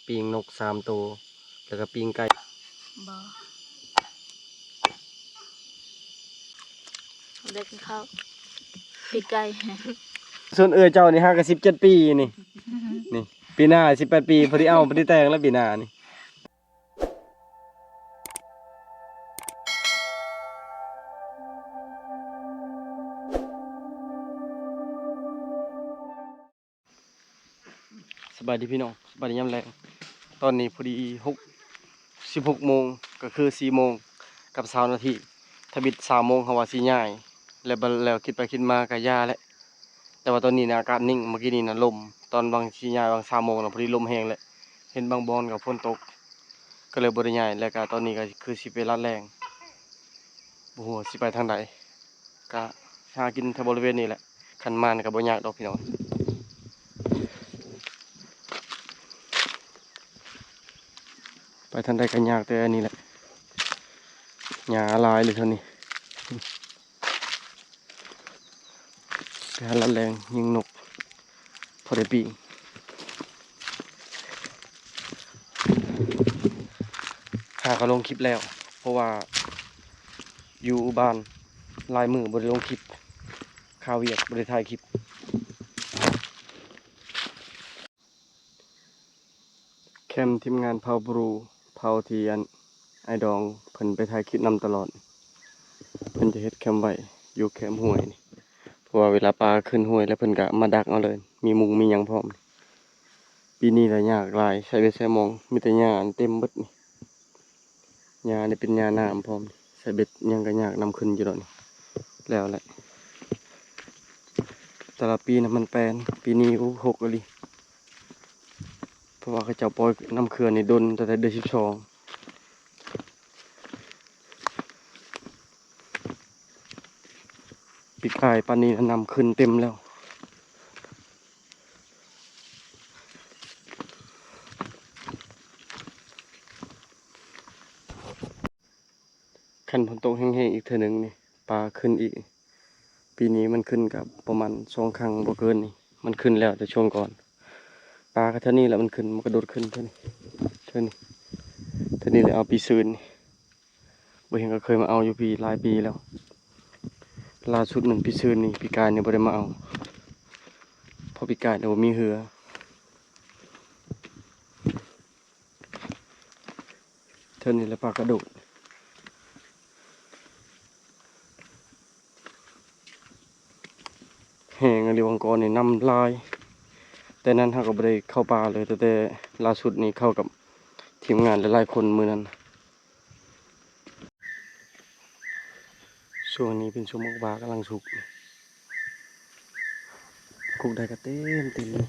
ปิงนก3 ตัวแล้วก็ปิงไก่บ่ได้กินข้าวปีกไก่ส่วนเจ้านี่5 ก็ 17 ปีนี่นี่ปีหน้า18 ปีพอดีพอดีแต่งแล้วปีหน้านี่สบายดีพี่น้องสบายดียามแลงตอนนี้พอดี16 โมงก็คือ4 โมงกับ20 นาทีถ้าบิด3 โมงเขาว่าสิย้ายแล้วคิดไปคิดมาก็ย่าแล้วแต่ว่าตอนนี้นะอากาศนิ่งเมื่อกี้นี่นะลมตอนบางสิย้ายบาง3 โมงนะพอดีลมแห้งแล้วเห็นบางบอนกับฝนตกก็เลยบ่ได้ย้ายแล้วก็ตอนนี้ก็คือสิไปลาดแรงบ่ฮู้ว่าสิไปทางใดก็หากินแถวบริเวณนี้แหละคันมานก็บ่ยากดอกพี่น้องไปทางใดก็ยากแต่อันนี้แหละหญ้าหลายเลยเท่านี้ไปหาลาดแรงยิงนกพอได้ปีหาก็ลงคลิปแล้วเพราะว่าอยู่บ้านลายมือบริลงคลิปข่าวเวียกบริถ่ายคลิปแคมทีมงานเผาบรูเผาเทียนไอดองเพิ่นไปถ่ายคลิปนำตลอดเพิ่นจะเฮ็ดแคมไว้อยู่แคมห้วยนี่เพราะว่าเวลาปลาขึ้นห้วยแล้วเพิ่นก็มาดักเอาเลยมีมุงมีหยังพร้อมปีนี้ละยากหลายใช้เบ็ดใช้มองมีแต่หญ้าเต็มเบิดนี่หญ้านี่เป็นหญ้าน้ำพร้อมใช้เบ็ดยังก็ยากนำขึ้นอยู่ดอกนี่แล้วแหละแต่ละปีนะมันแปลนปีนี้หกเลยเพราะว่าเขาเจ้าปล่อยน้ำเขื่อนนี่ดนตั้งแต่เดือน12ปีกายปานนี้นำขึ้นเต็มแล้วคันฝนตกแห้งๆอีกเทื่อนึงนี่ปลาขึ้นอีกปีนี้มันขึ้นกับประมาณ2 ครั้งบ่เกินนี่มันขึ้นแล้วแต่ช่วงก่อนปลาก็เท่านี้แหละมันขึ้นมันกระโดดขึ้นเท่านี้เลยเอาปีซืนนี่บ่เห็นก็เคยมาเอาอยู่ปีหลายปีแล้วล่าสุดหนึ่งปีซืนนี่ปีกายเนี่ยบ่ได้มาเอาเพราะปีกายเนี่ยบ่มีเหือเท่านี้แหละปลากระโดดแห้งอริวังกรนี่น้ำลายแต่นั้นเราก็บ่ได้เข้าป่าเลยแต่ล่าสุดนี่เข้ากับทีมงานหลายๆคนมื้อนั้นช่วงนี้เป็นช่วงมกบากำลังสุกกุกได้ก็เต็มเลย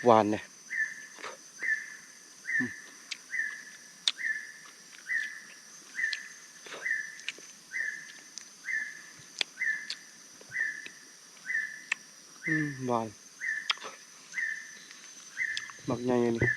หวานเนี่ยหวานบักใหญ่อันนี้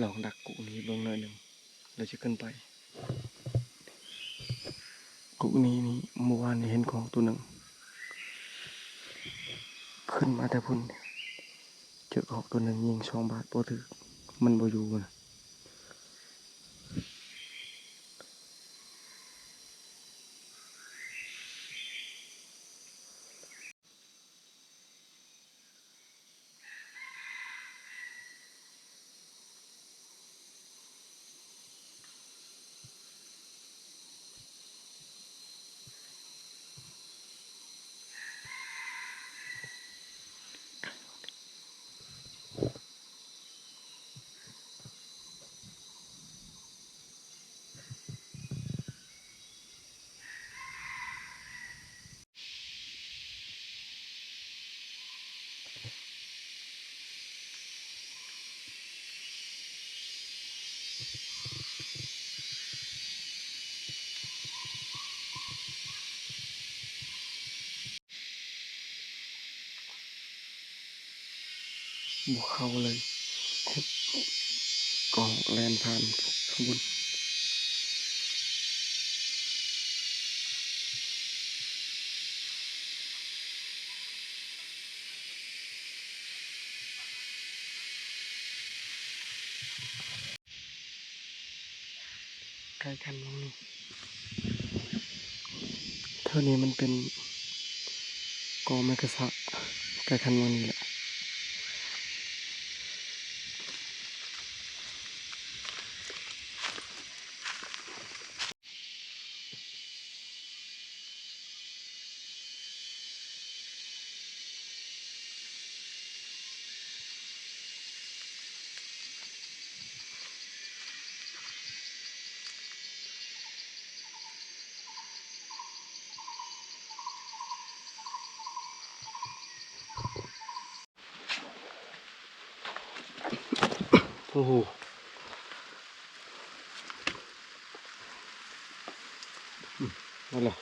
ลองดักกุกนี้เบิ่งหน่อยหนึ่งเราจะขึ้นไปกุกนี้นี่เมื่อวานนี้เห็นของตัวหนึ่งขึ้นมาแต่พุ่นเจอของตัวหนึ่งยิง2 บาทบ่ถึก มันบ่อยู่นะบ่เข้าเลยก็แล่นผ่านข้างบนใกล้กันตรงนี้เท่านี้มันเป็นกอไม้กระสะใกล้คันวันนี้แหละโอ้โหนั่นแหละ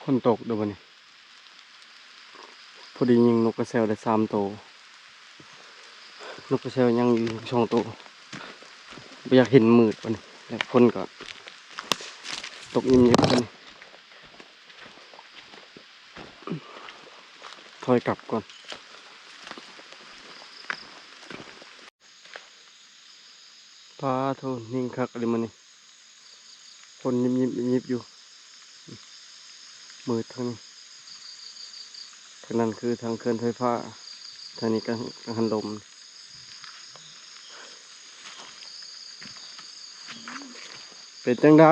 คนตกเดี๋ยววันนี้พอดียิงนกกระเซลได้3 ตัวนกกระเซลยังอยู่2 ตัวไม่อยากเห็นมืดวันนี้แล้วคนก็ตกยิ้มๆกันถอยกลับก่อนพาโทษนิ่งคักอะไรมันนี่คนยิบอยู่มืดทางนี้ทางนั้นคือทางเคลื่อนไฟฟ้าทางนี้กังหันลมเป็นจังได้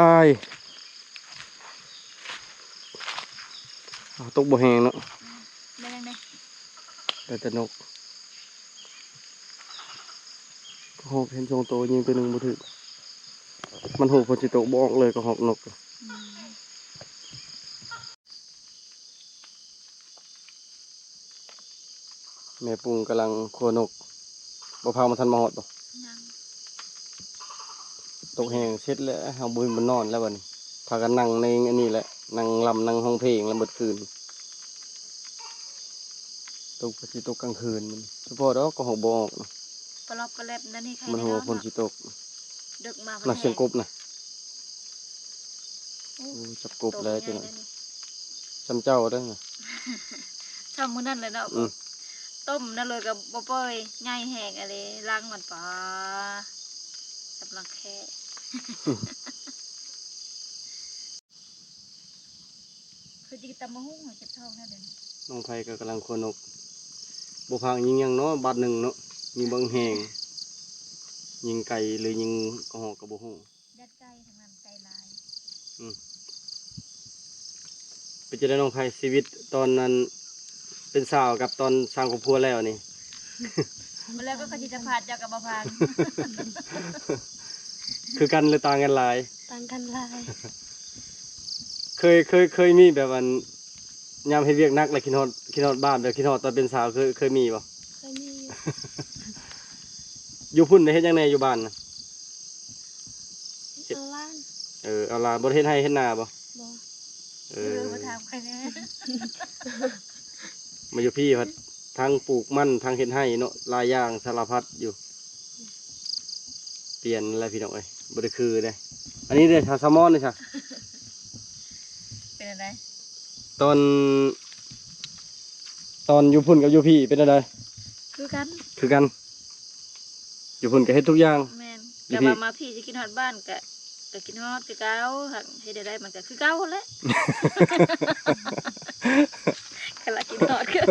ตกบ่แหงเนาะ ได้ยังไง แต่นกหอกเห็น2 ตัวยิงตัวหนึ่งบ่ถึกมันหูพอจิตกบ่ออกเลยก็หอกนกแม่ปุงกำลังคั่วนกบ่พามาทันมาฮอดบ่ ยัง ตกแหงเสร็จแล้วเฮาบ่มีบ่นอนแล้วบัดนี้พากันนั่งในอันนี้แหละนั่งลำนั่งห้องเพลงแล้วเบิดคืนตกสิตกกลางคืนมันเฉพาะดอกก็หอกบ่ออกเนาะ ปลอบปลาเล็บนั่นนี่ใคร มัน ได้ หัว เนาะ ฝนสิตก ดึกมา น่ะเสียงกบน่ะ โอ้ โอ้จับกบ ตก แล้ว ใหญ่ จัง เลยนี่ จำเจ้าได้อน่ะ ชอบมื้อนั้นเลยเนาะ อืม ต้มนั่นเลยกับบ่เปยง่ายแหกอะไรล้างมันปลาสำลังแค่คือจิกตำมะฮุ่งหัวเจ็บท้องแน่เดี๋ยวนี้ น้องไผก็กำลังคั่วนกบ่พังยิงหยังเนาะบาดหนึ่งเนาะยิงเบิ่งแหงยิงไก่หรือยิงกระหอกก็บ่ฮู้ ยัดไก่ทางนั้นไก่ลาย เป็นจะได้น้องไผชีวิตตอนนั้นเป็นสาวกับตอนสร้างครอบครัวแล้วนี่ มาแล้วก็ขจิตพาดเจากกับบพาน คือกันหรือต่างกันหลาย ต่างกันลาย เคยมีแบบวันยามเฮ็ดเวียกหนักแล้วคิดฮอดบ้านแบบคิดฮอดตอนเป็นสาวเคยมีบ่ เคยมีอยู่ อยู่พุ่นได้เฮ็ดจังไดอยู่บ้านน่ะ เอาล้าน เอาล่ะบ่ได้เฮ็ดให้เฮ็ดนาบ่ บ่ เอ เอ อ อมาถามใครแน่ มาอยู่พี่พัดทั้งปลูกมันทั้งเฮ็ดให้เนาะหลายอย่างสารพัดอยู่ เปลี่ยนอะไรพี่น้องเอ้ยบ่ได้คือเด้อันนี้เด้อชาวซามอนนี่จ้ะ เป็นอะไร ตอน ตอนอยู่พุ่นกับอยู่พี่เป็นอะไร คือกัน คือกัน อยู่พุ่นก็เฮ็ดทุกอย่าง แม่น อยู่ แต่ พี่ ว่ามาพี่สิกินฮอดบ้านก็กินฮอดคือเก่าหักเฮ็ดได้มันก็คือเก่าแหละกะละกินฮอดคือ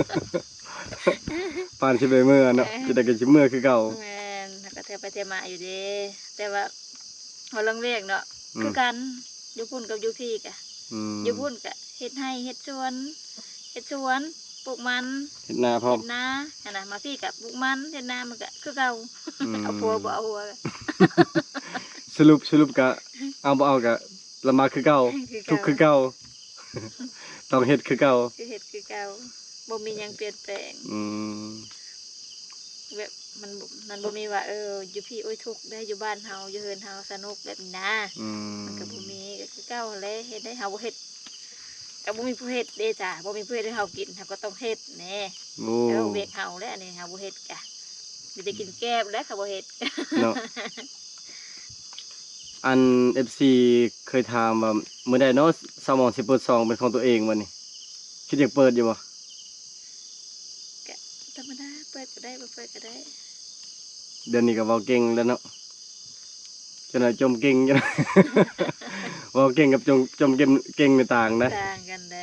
ปานสิไปเมื่อเนาะจะได้กินสิเมื่อคือเก่า แม่นหักก็เทไปเทมาอยู่เด้แต่ว่าพอลงเวกเนาะ อืม คือกันอยู่พุ่นกับอยู่พี่กะ อืม อยู่พุ่นกะเฮ็ดให้เฮ็ดสวนปลูกมัน เฮ็ดนาพร้อม เฮ็ดนาอันน่ะมาพี่กะปลูกมันเฮ็ดนามันก็คือเก่า อืม เอาผัวบ่เอาผัวก็ สรุปก็เอาบ่เอาก็ลำบากคือเก่า คือเก่า ทุกข์คือเก่า ต้องเฮ็ดคือเก่า คือเฮ็ดคือเก่าบ่มีหยังเปลี่ยนแปลง อืม แบบมันบ่มีว่าอยู่พี่โอ้ยทุกข์ได้อยู่บ้านเฮาอยู่เฮือนเฮาสนุกแบบนี้นะ อืม มันก็บ่มีก็คือเก่าแหละเฮ็ดได้เฮาบ่เฮ็ดก็บ่มีผู้เฮ็ดเด้จ้ะบ่มีผู้เฮ็ดให้เฮากินเฮาก็ต้องเฮ็ดแหน่ โอ้ แล้วเวกเฮาแล้วอันนี้เฮาบ่เฮ็ดจ้ะมีแต่กินแก้บแล้วเขาบ่เฮ็ด เนาะ อัน FC เคยถามว่ามื้อใดเนาะสมองสิเปิดซองเป็นของตัวเองวันนี้คิดอยากเปิดอยู่บ่ ก็ธรรมดาเปิดก็ได้บ่เปิดก็ได้ เดี๋ยวนี้ก็เว้าเก่งแล้วเนาะจังได๋จมเก่งจังได๋ เว้าเก่งกับจมเก่งนี่ต่างนะ ต่างกันได้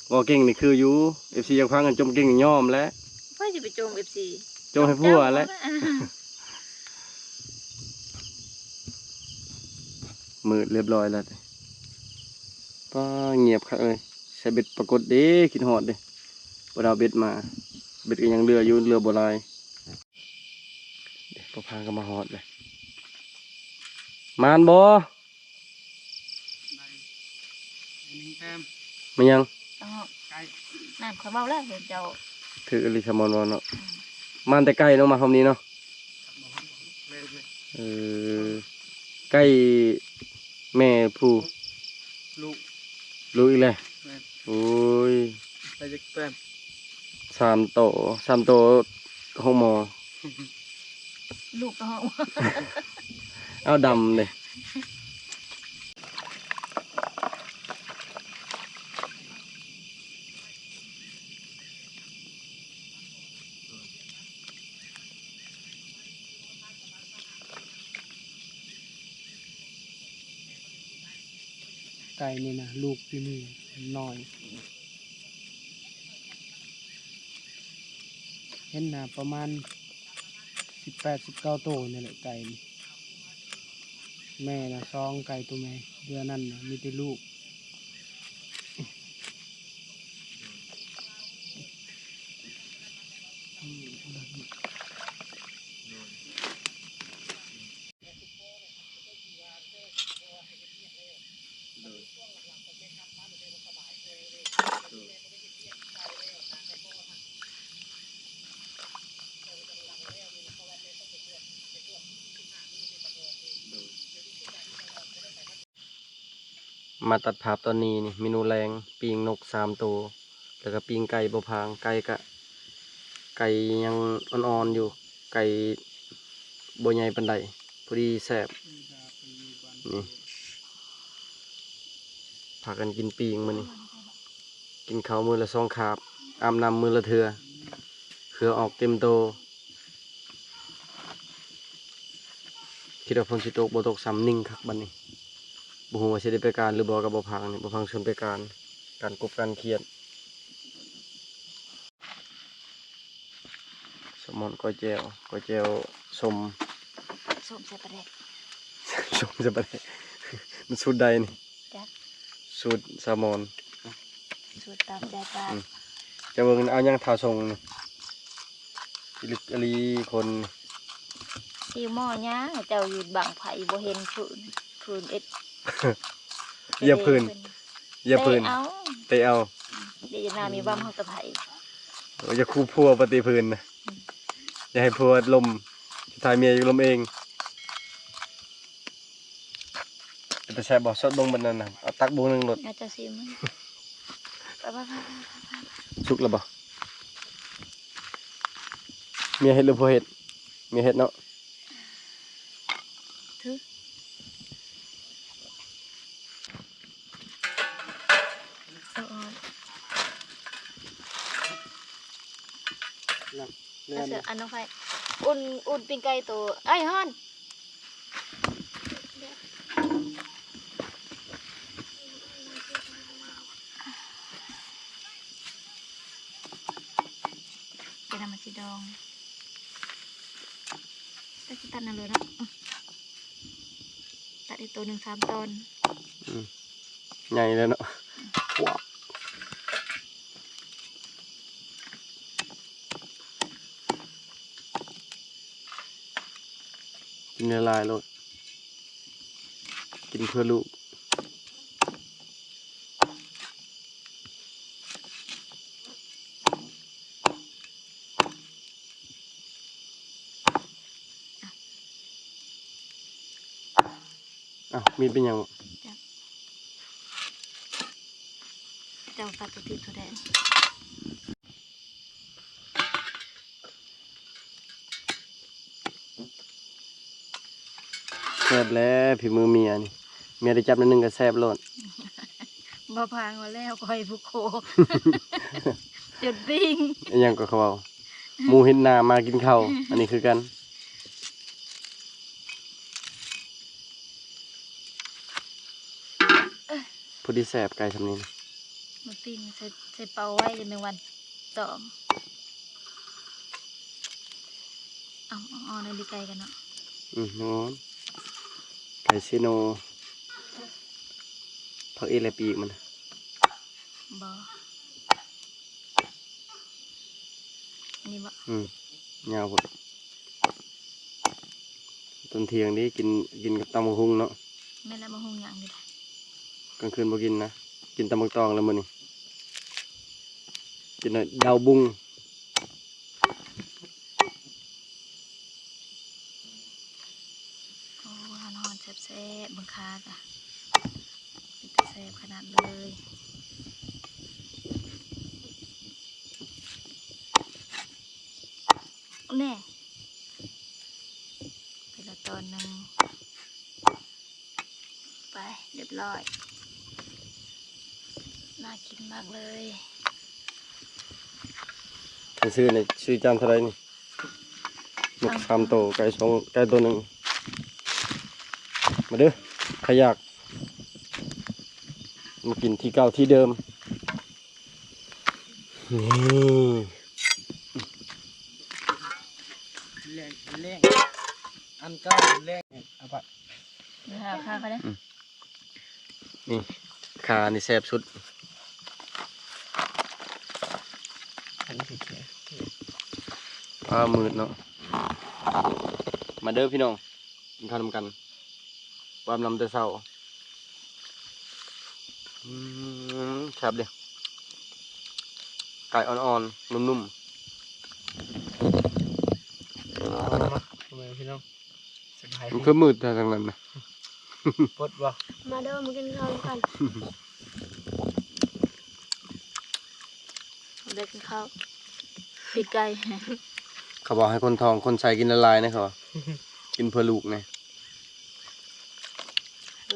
เว้าเก่งนี่คืออยู่ FC อยากฟังกันจมเก่งนี่ยอมแล้ว เพิ่นสิไปโจม FC จมให้ผัวแล้ว มืดเรียบร้อยแล้วป้าเงียบครับเอ้ยใส่เบ็ดปรากฏเด้คิดฮอดเด้บ่ได้เอาเบ็ดมา เบ็ดก็ยังเรืออยู่เรือบ่หลายเดี๋ยวพอพาก็มาฮอดเลยมานบ่มันยัง อ๋อน้ำเขาเมาแล้วเห็นเจ้า ถืออลิซามอนเนาะมานแต่ใกล้เนาะมาคำนี้เนาะเออใกล้แม่ผู้ ลูก รู้อีกแล้ว แม่ โอ้ย ไปจักแป้ม 3 โตห้องหมอ ลูกก็ห้อง เอาดำเลยไก่นี่นะลูกที่นี่น้อยเห็นนะประมาณ18-19 โตนี่แหละไก่นี่แม่นะ2 ไก่ตัวแม่เดือนนั้นนะมีแต่ลูกมาตัดภาพตอนนี้นี่เมนูแรงปีงนก3 ตัวแล้วก็ปีงไก่บ่พางไก่ยังอ่อนๆอยู่ไก่บ่ใหญ่ปานใดพอดีแซ่บนี่พากันกินปีงมื้อนี้กินข้าวมื้อละ2 คาบอาบน้ำมื้อละเทื่อเขือออกเต็มโตคิดว่าฝนสิตกบ่ตกซ้ำนิ่งคักบัดนี้บ่ฮู้ว่าสิได้ไปการหรือบ่ก็บ่พังนี่บ่พังชวนไปการกบการเครียดสมอนก้อยแจ่วส้ม ส้มใส่ปลาแดก ส้มจะไปได้มันสูตรใดนี่ จ้ะ สูตรแซลมอน สูตรตามใจปลา จะเบิ่งเอาหยังทาทรงนี่อิลิกอลีคน ซิวหม้อย่างเจ้าอยู่บังไผ่บ่เห็นพื้นเอ็ด เหยียบพื้นเหยียบพื้น เตะเอา เตะเอา เดี๋ยวนามีบ้ามเฮากับไผ่ โอ้ยอย่าคู่พัวปฏิพื้นนะอย่าให้พัวลมสุดท้ายเมียอยู่ลมเองแต่แซ่บบ่สดลงบันนั้นน่ะเอาตักบูนึงรถ อาจจะซิมมันไป สุกแล้วบ่เมียเฮ็ดหรือพัวเฮ็ดเมียเฮ็ดเนาะ ถือ นะเรื แล้ว อน เสืออันน้องไฟอุ่นปิ้งไก่ตัวไอ้ยฮอนจะทำมาสีดองตัดตัดนั่นเลยนะตัดอีกตัวหนึ่ง3 ตอน ใหญ่เลยเนาะว้าวกินละลายเลยกินเพื่อลูกอ้าวมีเป็นยัง เจ้าตัดตัวติดตัวแดง แซ่บแล้วผีมือเมียนี่เมียได้จับนิดนึงก็แซ่บโลด บ่พางมาแล้วคอยผู้โค จุดปิ้ง อันยังก็เขาเอาหมูเห็นหน้ามากินข้าวอันนี้คือกันพอดีแซ่บไก่ทำนี้นะ มาปิ้งใส่เปาไว้จะเป็นวัน2เอาในดีไก่กันเนาะ น้องไก่ซิโนผักเอลปีกมัน บ่นี่บ่ ยาวหมดตอนเที่ยงนี้กินกับตำบักหุ่งเนาะ แม่ละมาหุงอย่างนี้ได้ กลางคืนบ่กินนะกินตำบักตองแล้วมื้อนี้กินหน่อยดาวบุ้ง โอ้หานอนแซ่บๆบังคากะเป็นตาแซ่บขนาดเลยแน่ไปละตอนหนึ่งไปเรียบร้อยน่ากินมากเลย ไปซื้อในซื้อจานเท่าไหร่นี่หมก3 โตไก่2ไก่ตัวหนึงมาเด้อใครอยากมากินที่เก่าที่เดิมนี่ แรงอันเก้าแรงเอาไป เดี๋ยวหาข้าวเขาเนี่ย นี่ขานี่แซ่บสุด อันนี้คือแค่ มืดเนาะมาเด้อพี่น้องกินข้าวนำกันความนำแต่เช้าครับเดี๋ยวไก่อ่อนๆนุ่ม ทำไมพี่น้องสบาย ๆมันคือมืดทางนั้นนะ ปดบ่ มาเด้อมากินข้าวกันได้กินข้าวปีกไก่ เขาบอกให้คนทองคนใส่กินละลายนะเขาว่ากินเพื่อลูกไง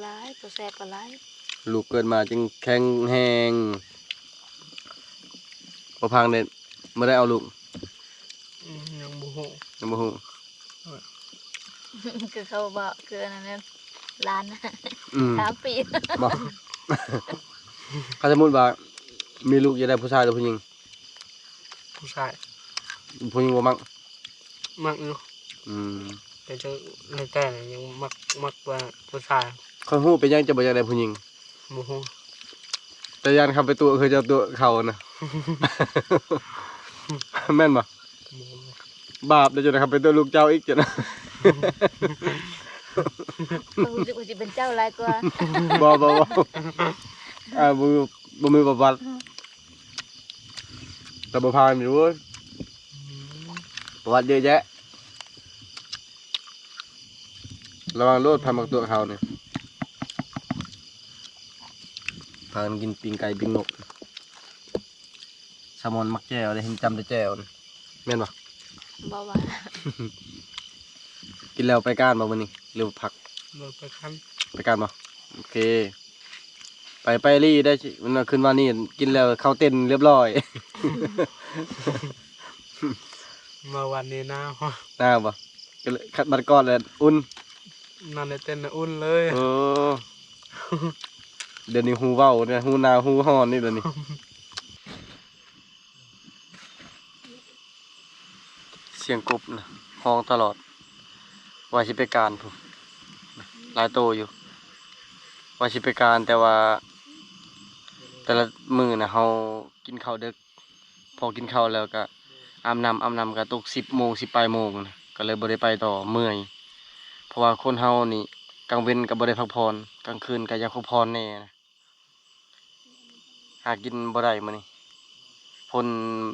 ร้ายตัวแซ่บก็ร้าย ลูกเกิดมาจึงแข็งแหงพอพังเนี่ยไม่ได้เอาลูก ยังบูฮู ยังบ่ฮู้ คือเขาบอกคืออันนั้นร้านนะ 3 ปี บอก เขาสมมติว่ามีลูกจะได้ผู้ชายหรือผู้หญิง ผู้ชาย ผู้หญิงบ่มัก มักอยู่แต่จะในแต่ยังมักกว่าผู้ชาย เขาฮู้เป็นยังจะบ่อยากได้ผู้หญิง บูฮู แต่ยันคำไปตัวเคยจะเอาตัวเขานะ แม่นบ่บาปเดี๋ยวจะได้คำไปตัวลูกเจ้าอีกจ้ะนะ รู้สึกว่าจะเป็นเจ้าร้ายกว่า บ่บ่มีประวัติแต่บ่พานอยู่เว้ยประวัติเยอะแยะระวังรถพามักตัวเขาเนี่ยพากันกินปิ้งไก่ปิ้งนกแซลมอนมักแจ่วเลยเห็นจำแต่แจ่วนะแม่นบ่ บ่ว่า กินแล้วไปก้านบ่มื้อนี้หรือพัก เบิกไปคัน ไปก้านบ่โอเคไปรี่ได้สิมันน่ะขึ้นมานี่กินแล้วเข้าเต้นเรียบร้อย มาวันนี้หนาว หนาวบ่ก็เลยคัดบัดก่อนแล้วอุ่น นั่นได้เต้นน่ะอุ่นเลย โอ้เดี๋ยวนี้หูเว้าเนี่ยหูหนาวหูร้อนนี่เดี๋ยวนี้เสียงกบนะฮ้องตลอดว่าสิไปการพุ่นหลายโตอยู่ว่าสิไปการแต่ว่า แต่ละมื้อน่ะเฮากินข้าวดึกพอกินข้าวแล้วก็อาบน้ำก็ตก10 โมง10 ปลายโมงนะก็เลยบ่ได้ไปต่อเมื่อยเพราะว่าคนเฮานี่กลางเว้นก็บ่ได้พักผ่อนกลางคืนก็อยากพักผ่อนแน่นะหากินบ่ได้มื้อนี้พ่น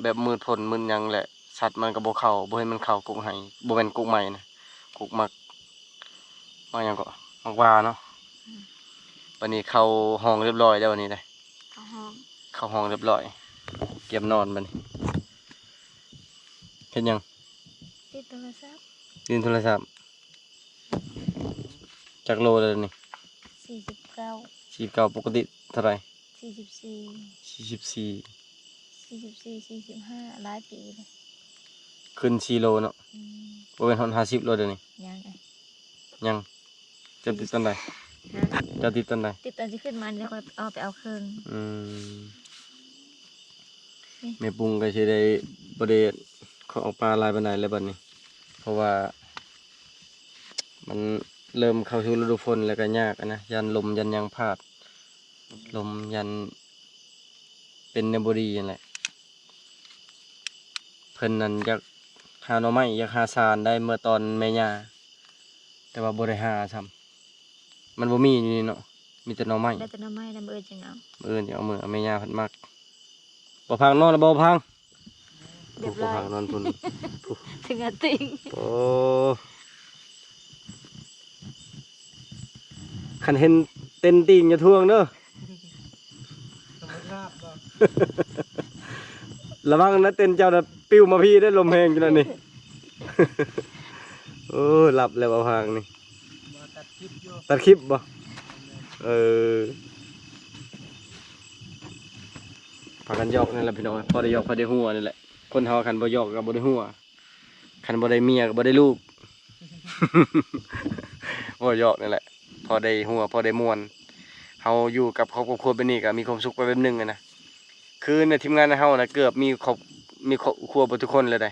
แบบมืดพ่นมึนหยังแหละสัตว์มันก็บ่เข้าบ่ให้มันเข้ากกไห้บ่แม่นกกใหม่นะกกมักหยังก็มักว่าเนาะวันนี้เข้าห้องเรียบร้อยแล้ววันนี้ได้ เข้าห้อง เข้าห้องเรียบร้อยเก็บนอนบัดนี้เฮ็ดหยัง ติดโทรศัพท์ ยืนโทรศัพท์จักโลเลยนี่ 49 49ปกติเท่าไหร่ 44 44 45หลายปีเลย ขึ้น4 โลเนาะ อืม บ่เป็นฮอด50 โลเดี๋ยวนี้ ยังไง ยังจะติดตอนใด ฮะ จะติดตอนใด ติดตอนที่ขึ้นมาแล้วก็เอาไปเอาเครื่อง อืม นี่ แม่ปุงก็สิได้บ่ได้ขอออกปลาหลายปานใดแล้วบัดนี้ เพราะว่า มันเริ่มเข้าสู่ฤดูฝนแล้วก็ยากอะนะยันลมยันหยังพาดลมยันเป็นในบ่ดีนั่นแหละเพิ่นนั่นอยากหาหน่อไม้อยากหาสารได้เมื่อตอนแม่ย่าแต่ว่าบ่ได้หาซ้ำมันบ่มีอยู่นี่เนาะมีแต่หน่อไม้ ได้แต่น้ำไม้น้ำเอิญจังเอา มื้ออื่นสิเอามื้อเอาแม่ย่าเพิ่นมักบ่พังนอนแล้วบ่พัง เรียบ บ่ ร้อย พังนอนพุ่น ถึงอาติง โอ้คันเห็นเต้นติ่งอย่าทวงเด้อ สมัยราบบ่ ระวังนะเต้นเจ้าน่ะปิ้วมาพี่ได้ลมแรงจังนั้นนี่ โอ้หลับแล้วบ่พังนี่ บ่ตัดคลิปอยู่ ตัดคลิปบ่เออพากันยอกนั่นแหละพี่น้องพอได้ยอกพอได้หัวนี่แหละคนเฮาคันบ่ยอกก็บ่ได้หัวคันบ่ได้เมียก็บ่ได้ลูก บ่ยอกนี่แหละพอได้หัวพอได้ม่วนเฮาอยู่กับครอบครัวแบบนี้ก็มีความสุขไปแบบนึงอะนะคือในทีมงานเฮานะเกือบมีครอบครัวเบิดทุกคนเลยได้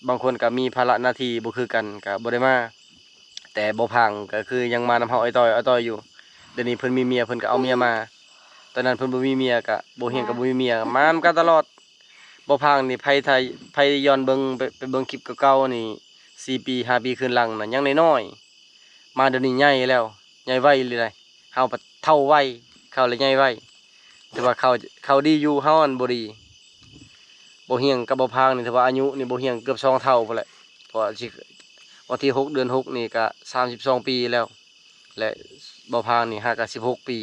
บางคนก็มีภาระหน้าที่บ่คือกันก็บ่ได้มาแต่บ่พังก็คือยังมานำเฮาอ้อยต้อยอยู่เดี๋ยวนี้เพิ่นมีเมียเพิ่นก็เอาเมียมาตอนนั้นเพิ่นบ่มีเมียก็บ่เฮียงก็บ่มีเมียมานำกันตลอดบ่พังนี่ไผไทยไผย้อนเบิ่งไปเบิ่งคลิปเก่าๆนี่4 ปี5 ปีขึ้นหลังน่ะยังน้อยๆมาเดี๋ยวนี้ใหญ่แล้วใหญ่ไวเลยได้เฮาปะเท่าไวเข้าเลยใหญ่ไวแต่ว่าเขาดีอยู่เฮาอันบ่ดีบ่เฮียงกับบ่พังนี่ถือว่าอายุนี่บ่เฮียงเกือบ2 เท่าพุ่นแหละเพราะว่าสิวันที่6 เดือน 6นี่ก็32 ปีแล้วและบ่พังนี่หาก็16 ปี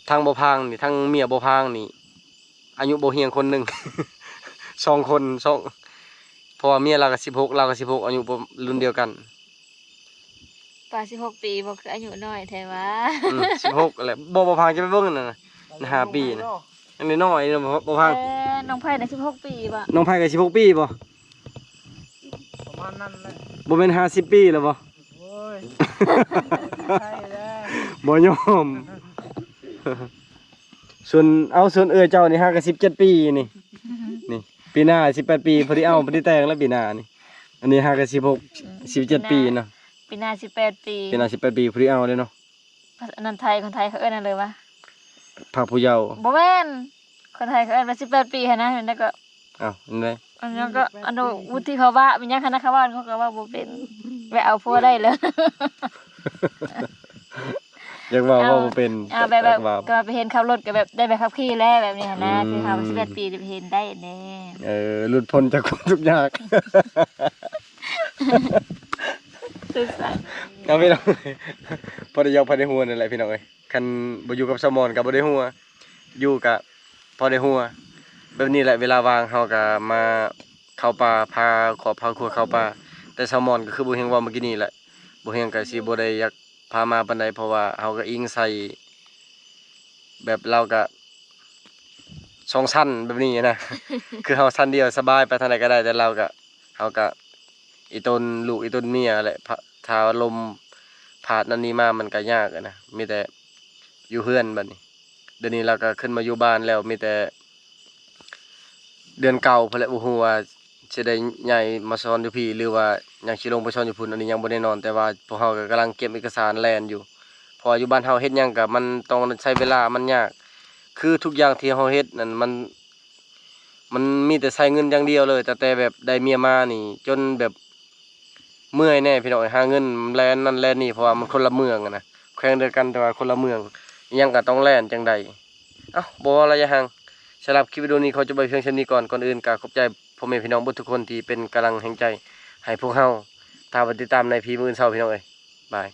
ทั้งบ่พังนี่ทั้งเมียบ่พังนี่อายุบ่เฮียงคนหนึง 2 คนเพราะว่าเมียเราก็16เราก็16อายุบ่รุ่นเดียวกัน ป่า16 ปีบ่คืออายุน้อยแท้วะ 16แหละบ่พังจะไปเบิ่งนั่นน่ะ5 ปีน่ะอันนี้น้อยเนาะบ่พัง น้องไผ่น่ะ16 ปีบ่ น้องไผก็16 ปีบ่ ประมาณนั้นแหละ บ่แม่น50 ปีแล้วบ่ โอ้ยใช่แล้ว บ่ยอม ส่วนเอื้อเจ้านี่5ก็17 ปีนี่ นี่ปีหน้า18 ปีพอดีเอาพอดีแต่งแล้วปีหน้านี่อันนี้5ก็16 17 ปีเนาะ ปีหน้า18 ปี ปีหน้า18 ปีพอดีเอาเลยเนาะ อันนั้นไทยคนไทยเขาเอิ้นอะไรวะ ภาคผู้เยาว์ บ่แม่นคนไทยเขาเอิ้นว่า18 ปีหันนะแล้วก็ อ้าวนั่นได อันนั้นก็อันนั้นวุฒิภาวะมีหยังคณะเขาว่าเขาก็ว่าบ่เป็นไปเอาผัวได้เลย อยากว่าบ่เป็น แบบ อยากว่า ก็ไปเห็นขับรถก็แบบได้ใบขับขี่แล้วแบบนี้หั้นนะ อืม คือเฮา11 ปีได้ไปเห็นได้แน่ หลุดพ้นจากความทุกข์ยาก ศึกษา เอาพี่น้อง พอได้ยอกพอได้หัวนั่นแหละพี่น้องเอ้ยคันบ่อยู่กับสมอนก็บ่ได้หัวอยู่กับพอได้หัวแบบนี้แหละเวลาว่างเฮาก็มาเข้าป่าพาครอบครัวเข้าป่าแต่สมอนก็คือบ่เฮียงว่าเมื่อกี้นี้แหละบ่เฮียงก็สิบ่ได้อยากพามาปานใดเพราะว่าเฮาก็อิงใส่แบบเราก็ 2ชั้นแบบนี้นะ คือเฮาชั้นเดียวสบายไปทางไหนก็ได้แต่เราก็เฮาก็อีตนลูกอีตนเมียแหละถ้าลมพัดนั่นนี่มามันก็ยากอะนะมีแต่อยู่เฮือนบัดนี้เดี๋ยวนี้เราก็ขึ้นมาอยู่บ้านแล้วมีแต่เดือนเก่าพุ่นแหละบ่ฮู้ว่าสิได้ใหญ่มาสอนอยู่พี่หรือว่ายังสิลงไปสอนอยู่พุ่นอันนี้ยังบ่แน่นอนแต่ว่าพวกเฮาก็กำลังเก็บเอกสารแลนอยู่เพราะว่าอยู่บ้านเฮาเฮ็ดหยังก็มันต้องใช้เวลามันยากคือทุกอย่างที่เฮาเฮ็ดนั่นมันมีแต่ใช้เงินอย่างเดียวเลยแต่แบบได้เมียมานี่จนแบบเมื่อยแน่พี่น้องหาเงินแล่นนั่นแล่นนี่เพราะว่ามันคนละเมืองอะนะแขวงเดียวกันแต่ว่าคนละเมืองอิหยังก็ต้องแล่นจังใดเอ้าบ่ว่าระยะห่างสำหรับคลิปวิดีโอนี้เขาจะไปเพียงเท่านี้ก่อนอื่นก็ขอบใจพ่อแม่พี่น้องเบิดทุกคนที่เป็นกำลังแห่งใจให้พวกเฮาถ้าว่าติดตามในพีมื้ออื่นเช้าพี่น้องเอ้ยบาย